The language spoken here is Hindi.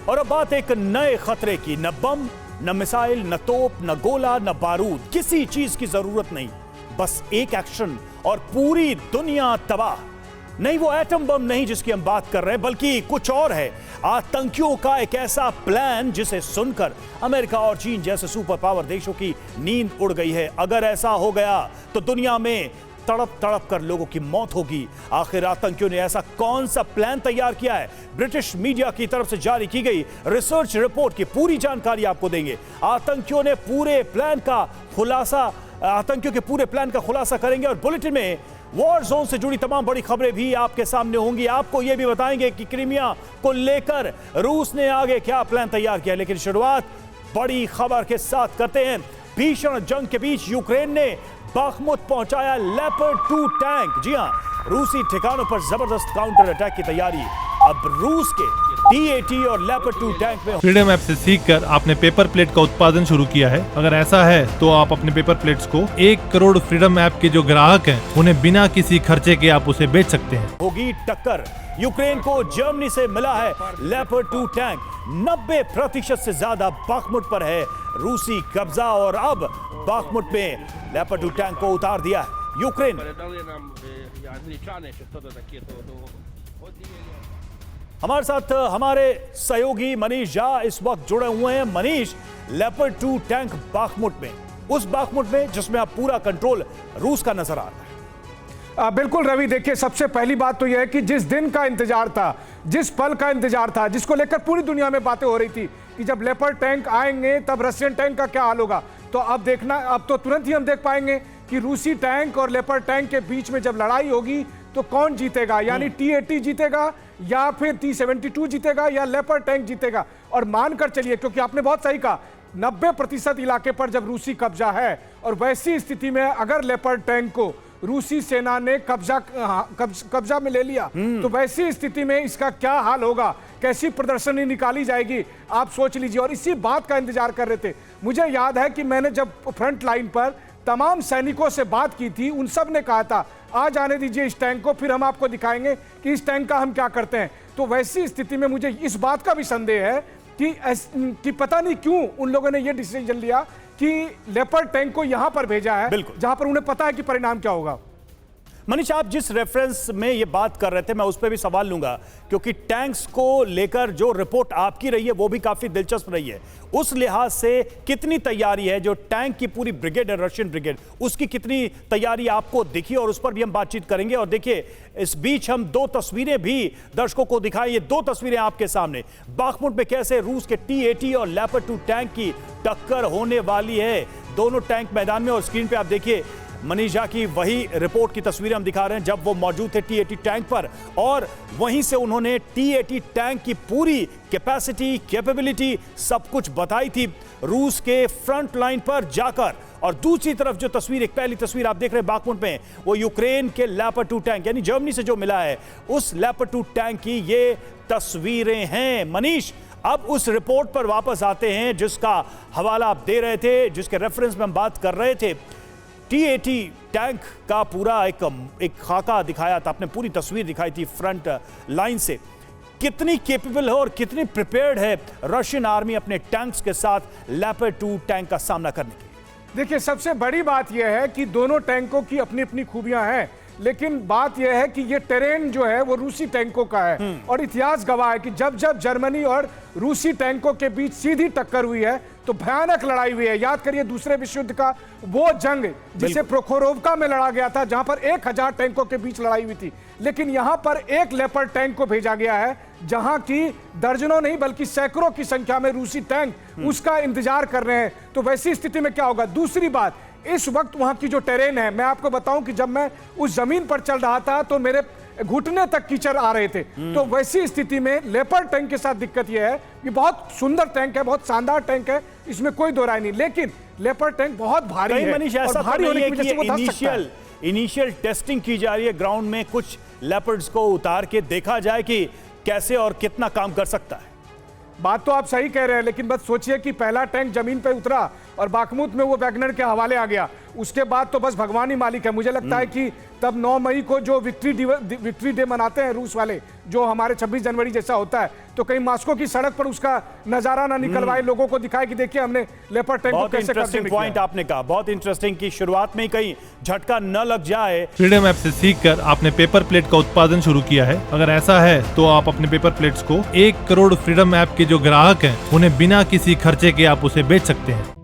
और अब बात एक नए खतरे की। न बम, न मिसाइल, न तोप, न गोला, न बारूद, किसी चीज की जरूरत नहीं, बस एक एक्शन और पूरी दुनिया तबाह। नहीं, वो एटम बम नहीं जिसकी हम बात कर रहे हैं, बल्कि कुछ और है। आतंकियों का एक ऐसा प्लान जिसे सुनकर अमेरिका और चीन जैसे सुपर पावर देशों की नींद उड़ गई है। अगर ऐसा हो गया तो दुनिया में तड़प तड़प कर लोगों की मौत होगी। आखिर आतंकियों ने ऐसा कौन सा प्लान तैयार किया है? ब्रिटिश मीडिया की तरफ से जारी की गई रिसर्च रिपोर्ट की पूरी जानकारी आपको देंगे। आतंकियों के पूरे प्लान का खुलासा करेंगे और बुलेटिन में वॉर जोन से जुड़ी तमाम बड़ी खबरें भी आपके सामने होंगी। आपको यह भी बताएंगे कि क्रीमिया को लेकर रूस ने आगे क्या प्लान तैयार किया। लेकिन शुरुआत बड़ी खबर के साथ करते हैं। भीषण जंग के बीच यूक्रेन ने बाखमुत पहुंचाया लेपर्ड 2 टैंक। जी हां, रूसी ठिकानों पर जबरदस्त काउंटर अटैक की तैयारी। अब रूस के T-80 और लेपर्ड 2 टैंक में फ्रीडम ऐप से सीखकर आपने पेपर प्लेट का उत्पादन शुरू किया है। अगर ऐसा है तो आप अपने पेपर प्लेट्स को 1 करोड़ फ्रीडम ऐप के जो ग्राहक हैं उन्हें बिना किसी खर्चे के आप उसे बेच सकते हैं। होगी टक्कर। यूक्रेन को जर्मनी से मिला है लेपर्ड 2 टैंक। 90% से ज्यादा बाखमुट पर है रूसी कब्जा और अब बाखमुट में लेपर्ड 2 टैंक को उतार दिया है यूक्रेन। हमारे साथ हमारे सहयोगी मनीष झा इस वक्त जुड़े हुए हैं। मनीष, लेपर्ड 2 टैंक बाखमुट में, उस बाखमुट में जिसमें अब पूरा कंट्रोल रूस का नजर आ रहा है। बिल्कुल रवि, देखिए सबसे पहली बात तो यह है कि जिस दिन का इंतजार था, जिस पल का इंतजार था, जिसको लेकर पूरी दुनिया में बातें हो रही थी कि जब लेपर्ड टैंक आएंगे तब रशियन टैंक का क्या हाल होगा, तो अब देखना, अब तो तुरंत ही हम देख पाएंगे कि रूसी टैंक और लेपर्ड टैंक के बीच में जब लड़ाई होगी तो कौन जीतेगा। यानी T-80 जीतेगा या फिर T-72 जीतेगा या लेपर्ड टैंक जीतेगा। और मानकर चलिए, क्योंकि आपने बहुत सही कहा, 90% इलाके पर जब रूसी कब्जा है और वैसी स्थिति में अगर लेपर्ड टैंक को रूसी सेना ने कब्जा में ले लिया तो वैसी स्थिति में इसका क्या हाल होगा, कैसी प्रदर्शनी निकाली जाएगी, आप सोच लीजिए। और इसी बात का इंतजार कर रहे थे। मुझे याद है कि मैंने जब फ्रंट लाइन पर तमाम सैनिकों से बात की थी, उन सब ने कहा था आ जाने दीजिए इस टैंक को, फिर हम आपको दिखाएंगे कि इस टैंक का हम क्या करते हैं। तो वैसी स्थिति में मुझे इस बात का भी संदेह है कि पता नहीं क्यों उन लोगों ने यह डिसीजन लिया कि लेपर्ड टैंक को यहां पर भेजा है जहां पर उन्हें पता है कि परिणाम क्या होगा। मनीष, आप जिस रेफरेंस में ये बात कर रहे थे मैं उस पर भी सवाल लूंगा, क्योंकि टैंक्स को लेकर जो रिपोर्ट आपकी रही है वो भी काफी दिलचस्प रही है। उस लिहाज से कितनी तैयारी है, जो टैंक की पूरी ब्रिगेड है रशियन ब्रिगेड, उसकी कितनी तैयारी आपको दिखी, और उस पर भी हम बातचीत करेंगे। और देखिए, इस बीच हम 2 तस्वीरें भी दर्शकों को दिखाएं। ये 2 तस्वीरें आपके सामने, बाखमुट में कैसे रूस के T-80 और लेपर्ड 2 टैंक की टक्कर होने वाली है। दोनों टैंक मैदान में, और स्क्रीन पे आप देखिए मनीष झा की वही रिपोर्ट की तस्वीरें हम दिखा रहे हैं जब वो मौजूद थे T-80 टैंक पर, और वहीं से उन्होंने T-80 टैंक की पूरी कैपेसिटी, कैपेबिलिटी, सब कुछ बताई थी रूस के फ्रंट लाइन पर जाकर। और दूसरी तरफ जो तस्वीर, एक पहली तस्वीर आप देख रहे हैं बाखमुट में, वो यूक्रेन के लेपर्ड 2 टैंक यानी जर्मनी से जो मिला है उस लेपर्ड 2 टैंक की ये तस्वीरें हैं। मनीष, अब उस रिपोर्ट पर वापस आते हैं जिसका हवाला आप दे रहे थे, जिसके रेफरेंस में हम बात कर रहे थे। T-80 टैंक का पूरा एक खाका दिखाया था, आपने पूरी तस्वीर दिखाई थी फ्रंट लाइन से। कितनी कैपेबल है और कितनी प्रिपेयर्ड है रशियन आर्मी अपने टैंक्स के साथ लेपर्ड 2 टैंक का सामना करने के लिए? देखिए, सबसे बड़ी बात यह है कि दोनों टैंकों की अपनी अपनी खूबियां हैं, लेकिन बात यह है कि ये टेरेन जो है वो रूसी टैंकों का है। और इतिहास गवाह है कि जब जब जर्मनी और रूसी टैंकों के बीच सीधी टक्कर हुई है तो भयानक लड़ाई हुई है। याद करिए दूसरे विश्व युद्ध का वो जंग जिसे प्रोखोरोव्का में लड़ा गया था, जहां पर 1000 टैंकों के बीच लड़ाई हुई थी। लेकिन यहां पर एक लेपर्ड टैंक को भेजा गया है जहां की दर्जनों नहीं बल्कि सैकड़ों की संख्या में रूसी टैंक उसका इंतजार कर रहे हैं। तो वैसी स्थिति में क्या होगा? दूसरी बात, इस वक्त वहां की जो टेरेन है, मैं आपको बताऊं कि जब मैं उस जमीन पर चल रहा था तो मेरे घुटने तक कीचड़ आ रहे थे। तो वैसी स्थिति में लेपर्ड टैंक के साथ दिक्कत यह है, ये बहुत सुंदर टैंक है, बहुत शानदार टैंक है, इसमें कोई दो राय नहीं, लेकिन लेपर्ड टैंक बहुत भारी है। मनीष, ऐसा भारी होने की वजह से वो धस सकता है। इनिशियल टेस्टिंग की जा रही है ग्राउंड में, कुछ लेपर्ड्स को उतार के देखा जाए कि कैसे और कितना काम कर सकता है। बात तो आप सही कह रहे हैं, लेकिन बस सोचिए कि पहला टैंक जमीन पर उतरा और बाखमुत में वो वैगनर के हवाले आ गया, उसके बाद तो बस भगवान ही मालिक है। मुझे लगता है कि तब 9 मई को जो विक्ट्री डे मनाते हैं रूस वाले, जो हमारे 26 जनवरी जैसा होता है, तो कहीं मॉस्को की सड़क पर उसका नजारा ना निकलवाए, लोगों को दिखाए कि देखिए हमने लेपर्ड टैंक को बहुत कैसे इंटरेस्टिंग पॉइंट आपने कहा, बहुत इंटरेस्टिंग कि शुरुआत में ही कहीं झटका न लग जाए। फ्रीडम ऐप से सीखकर आपने पेपर प्लेट का उत्पादन शुरू किया है। अगर ऐसा है तो आप अपने पेपर प्लेट्स को 1 करोड़ फ्रीडम ऐप के जो ग्राहक हैं उन्हें बिना किसी खर्चे के आप उसे बेच सकते हैं।